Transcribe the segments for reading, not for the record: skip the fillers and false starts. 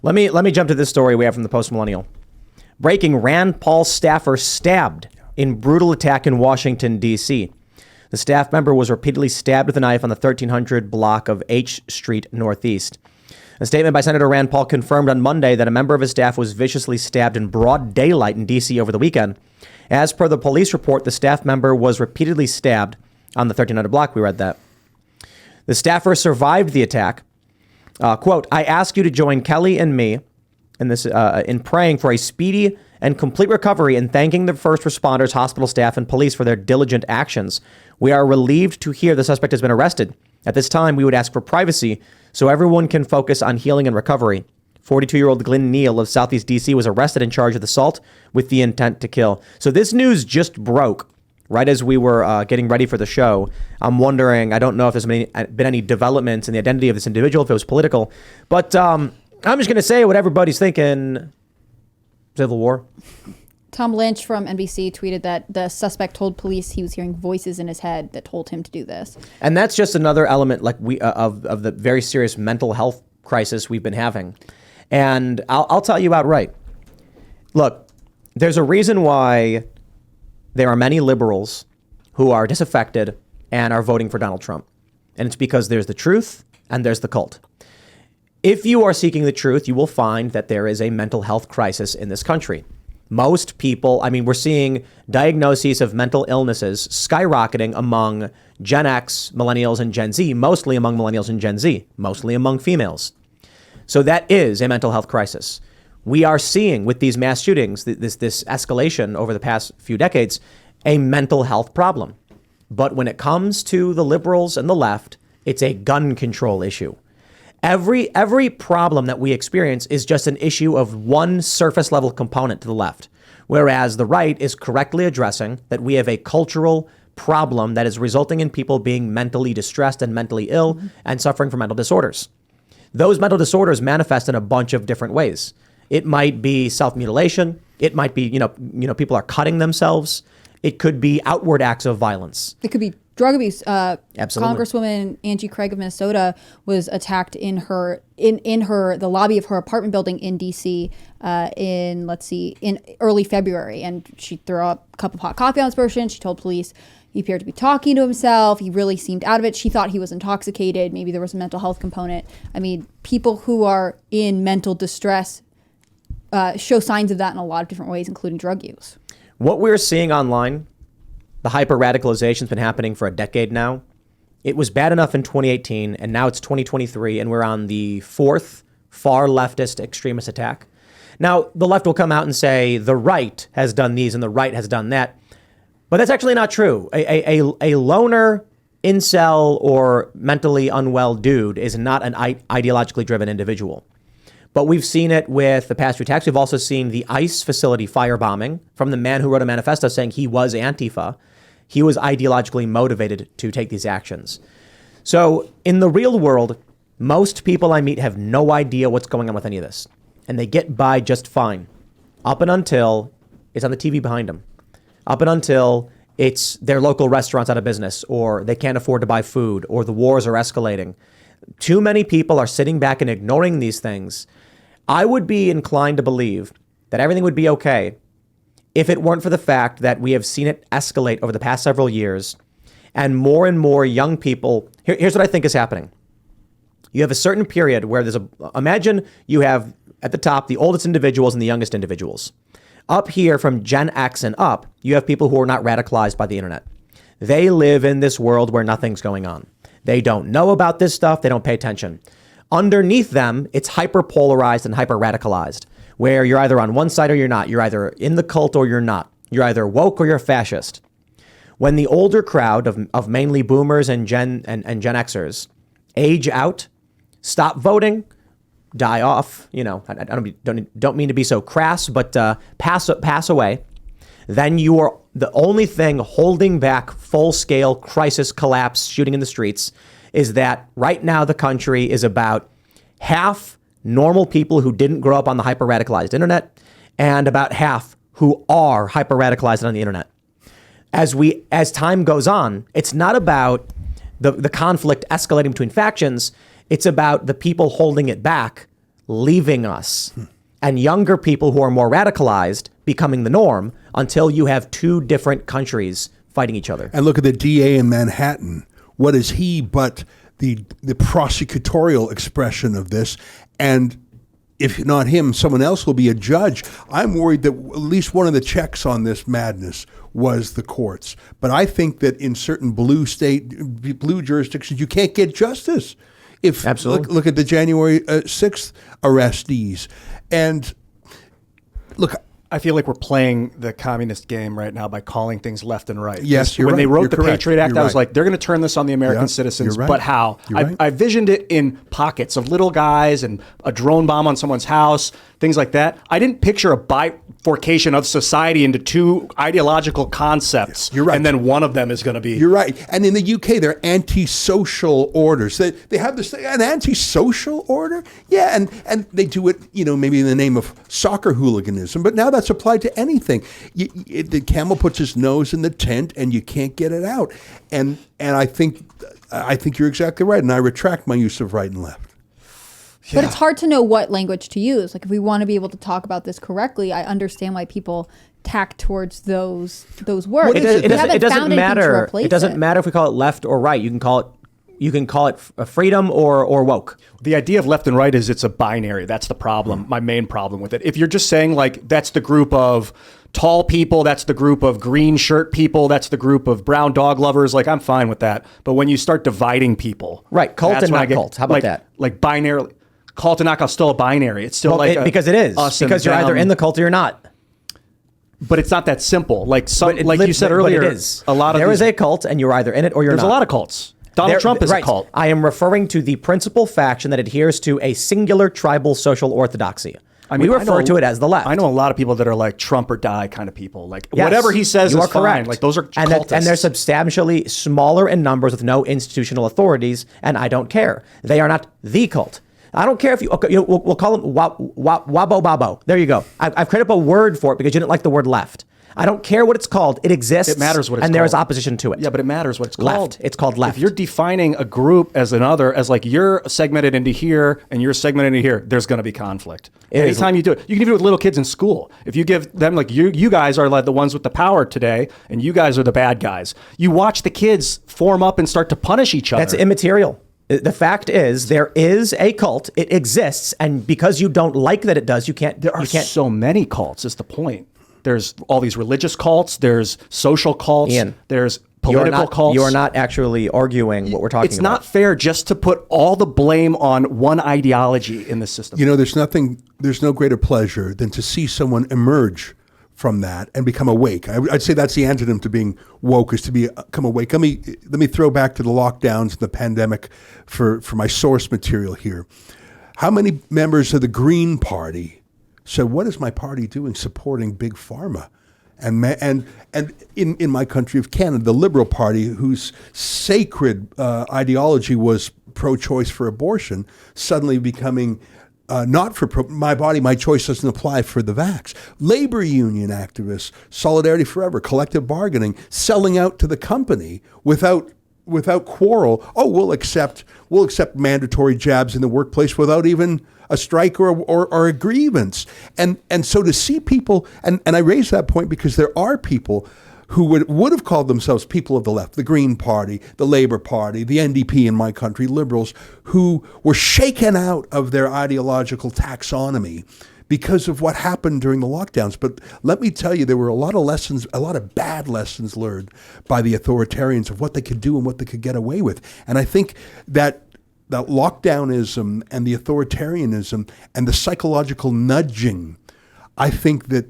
Let me jump to this story we have from the Post Millennial. Breaking: Rand Paul staffer stabbed in brutal attack in Washington, D.C. The staff member was repeatedly stabbed with a knife on the 1300 block of H Street Northeast. A statement by Senator Rand Paul confirmed on Monday that a member of his staff was viciously stabbed in broad daylight in D.C. over the weekend. As per the police report, the staff member was repeatedly stabbed on the 1300 block. We read that. The staffer survived the attack. Quote, "I ask you to join Kelly and me in praying for a speedy and complete recovery and thanking the first responders, hospital staff, and police for their diligent actions. We are relieved to hear the suspect has been arrested. At this time, we would ask for privacy so everyone can focus on healing and recovery." 42-year-old Glenn Neal of Southeast D.C. was arrested and charged with assault with the intent to kill. So this news just broke right as we were getting ready for the show. I'm wondering, I don't know if there's been any developments in the identity of this individual, if it was political, but I'm just going to say what everybody's thinking. Civil war. Tom Lynch from NBC tweeted that the suspect told police he was hearing voices in his head that told him to do this. And that's just another element like of the very serious mental health crisis we've been having. And I'll tell you outright. Look, there's a reason why there are many liberals who are disaffected and are voting for Donald Trump. And it's because there's the truth and there's the cult. If you are seeking the truth, you will find that there is a mental health crisis in this country. Most people, I mean, we're seeing diagnoses of mental illnesses skyrocketing among Gen X, millennials, and Gen Z, mostly among millennials and Gen Z, mostly among females. So that is a mental health crisis. We are seeing with these mass shootings, this escalation over the past few decades, a mental health problem. But when it comes to the liberals and the left, it's a gun control issue. Every problem that we experience is just an issue of one surface level component to the left, whereas the right is correctly addressing that we have a cultural problem that is resulting in people being mentally distressed and mentally ill and suffering from mental disorders. Those mental disorders manifest in a bunch of different ways. It might be self-mutilation. It might be, people are cutting themselves. It could be outward acts of violence. It could be drug abuse. Absolutely. Congresswoman Angie Craig of Minnesota was attacked in the lobby of her apartment building in DC in early February, and she threw up a cup of hot coffee on this person. She told police he appeared to be talking to himself. He really seemed out of it. She thought he was intoxicated. Maybe there was a mental health component. I mean, people who are in mental distress show signs of that in a lot of different ways, including drug use. What we're seeing online, the hyper-radicalization has been happening for a decade now. It was bad enough in 2018, and now it's 2023, and we're on the fourth far leftist extremist attack. Now, the left will come out and say the right has done these and the right has done that. But that's actually not true. A loner, incel, or mentally unwell dude is not an ideologically driven individual. But we've seen it with the past few attacks. We've also seen the ICE facility firebombing from the man who wrote a manifesto saying he was Antifa. He was ideologically motivated to take these actions. So in the real world, most people I meet have no idea what's going on with any of this. And they get by just fine. Up and until it's on the TV behind them. Up and until it's their local restaurants out of business, or they can't afford to buy food, or the wars are escalating. Too many people are sitting back and ignoring these things. I would be inclined to believe that everything would be okay if it weren't for the fact that we have seen it escalate over the past several years, and more young people. Here's what I think is happening. You have a certain period where imagine you have at the top the oldest individuals and the youngest individuals. Up here from Gen X and up, you have people who are not radicalized by the internet. They live in this world where nothing's going on. They don't know about this stuff. They don't pay attention. Underneath them, it's hyper-polarized and hyper-radicalized, where you're either on one side or you're not. You're either in the cult or you're not. You're either woke or you're fascist. When the older crowd of mainly boomers and Gen Xers age out, stop voting, die off, I don't mean to be so crass, but pass away, then you are the only thing holding back full-scale crisis collapse shooting in the streets is that right now the country is about half normal people who didn't grow up on the hyper-radicalized internet and about half who are hyper-radicalized on the internet. As time goes on, it's not about the conflict escalating between factions. It's about the people holding it back, leaving us, and younger people who are more radicalized becoming the norm until you have two different countries fighting each other. And look at the DA in Manhattan. What is he but the prosecutorial expression of this? And if not him, someone else will be a judge. I'm worried that at least one of the checks on this madness was the courts. But I think that in certain blue jurisdictions, you can't get justice. Absolutely. Look at the January 6th arrestees. And look, I feel like we're playing the communist game right now by calling things left and right. Yes, you're when right. they wrote You're the correct. Patriot Act, You're I was right. like, they're going to turn this on the American citizens, you're right. but how? You're right. I visioned it in pockets of little guys and a drone bomb on someone's house, things like that. I didn't picture a bifurcation of society into two ideological concepts. You're right. And then one of them is going to be... You're right. And in the UK, they're antisocial orders. They have this thing, an antisocial order? Yeah, and they do it, maybe in the name of soccer hooliganism, but now that's applied to anything. The camel puts his nose in the tent and you can't get it out. And I think you're exactly right, and I retract my use of right and left. But it's hard to know what language to use. Like, if we want to be able to talk about this correctly, I understand why people tack towards those words. It doesn't matter. It It doesn't matter if we call it left or right. You can call it freedom or woke. The idea of left and right is it's a binary. That's the problem, my main problem with it. If you're just saying, like, that's the group of tall people, that's the group of green shirt people, that's the group of brown dog lovers, like, I'm fine with that. But when you start dividing people... Right, cult that's and when not I get, cult. How about that? Like binary... Cult and not cult, still a binary. It's still because it is. Us Because you're either in the cult or you're not. But it's not that simple. Like you said But earlier, it is. a lot of there is a cult, and you're either in it or you're there's not. a lot of cults. Donald Trump is right. a cult. I am referring to the principal faction that adheres to a singular tribal social orthodoxy. We refer to it as the left. I know a lot of people that are like Trump or die kind of people. Like Yes, whatever he says you is are correct. fine. Like those are cultists. And they're substantially smaller in numbers with no institutional authorities, and I don't care. They are not the cult. I don't care if we'll call them wabo babo. There you go. I've created up a word for it because you didn't like the word left. I don't care what it's called. It exists. It matters what it's called. And there is opposition to it. Yeah, but it matters what it's Left. called. It's called left. If you're defining a group as another, as like you're segmented into here and you're segmented into here, there's going to be conflict. Anytime you do it, you can even do it with little kids in school. If you give them like you guys are like the ones with the power today, and you guys are the bad guys. You watch the kids form up and start to punish each other. That's immaterial. The fact is, there is a cult. It exists, and because you don't like that it does, you can't. There are so many cults. Is the point? There's all these religious cults. There's social cults. Ian, there's political cults. You are not actually arguing what we're talking about. It's not fair just to put all the blame on one ideology in the system. There's no greater pleasure than to see someone emerge from that and become awake. I'd say that's the antidote to being woke, is to become awake. Let me throw back to the lockdowns and the pandemic for my source material here. How many members of the Green Party said, what is my party doing supporting Big Pharma? And in my country of Canada, the Liberal Party, whose sacred ideology was pro-choice for abortion, suddenly becoming not for my body, my choice doesn't apply for the vax. Labor union activists, Solidarity Forever, collective bargaining, selling out to the company without quarrel. Oh, we'll accept mandatory jabs in the workplace without even a strike or a grievance. And so to see people, and I raise that point because there are people who would have called themselves people of the left, the Green Party, the Labour Party, the NDP in my country, liberals, who were shaken out of their ideological taxonomy because of what happened during the lockdowns. But let me tell you, there were a lot of bad lessons learned by the authoritarians of what they could do and what they could get away with. And I think that lockdownism and the authoritarianism and the psychological nudging, I think that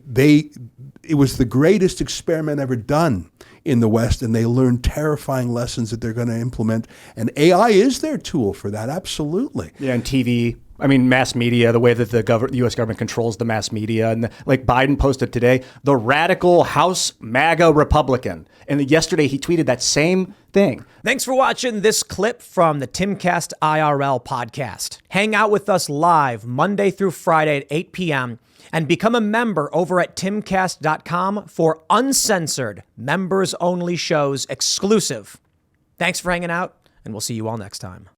it was the greatest experiment ever done in the West, and they learned terrifying lessons that they're going to implement. And AI is their tool for that, absolutely. Yeah, and TV. I mean, mass media, the way that the U.S. government controls the mass media. And like Biden posted today, the radical House MAGA Republican. And yesterday he tweeted that same thing. Thanks for watching this clip from the Timcast IRL podcast. Hang out with us live Monday through Friday at 8 p.m. and become a member over at timcast.com for uncensored, members-only shows exclusive. Thanks for hanging out, and we'll see you all next time.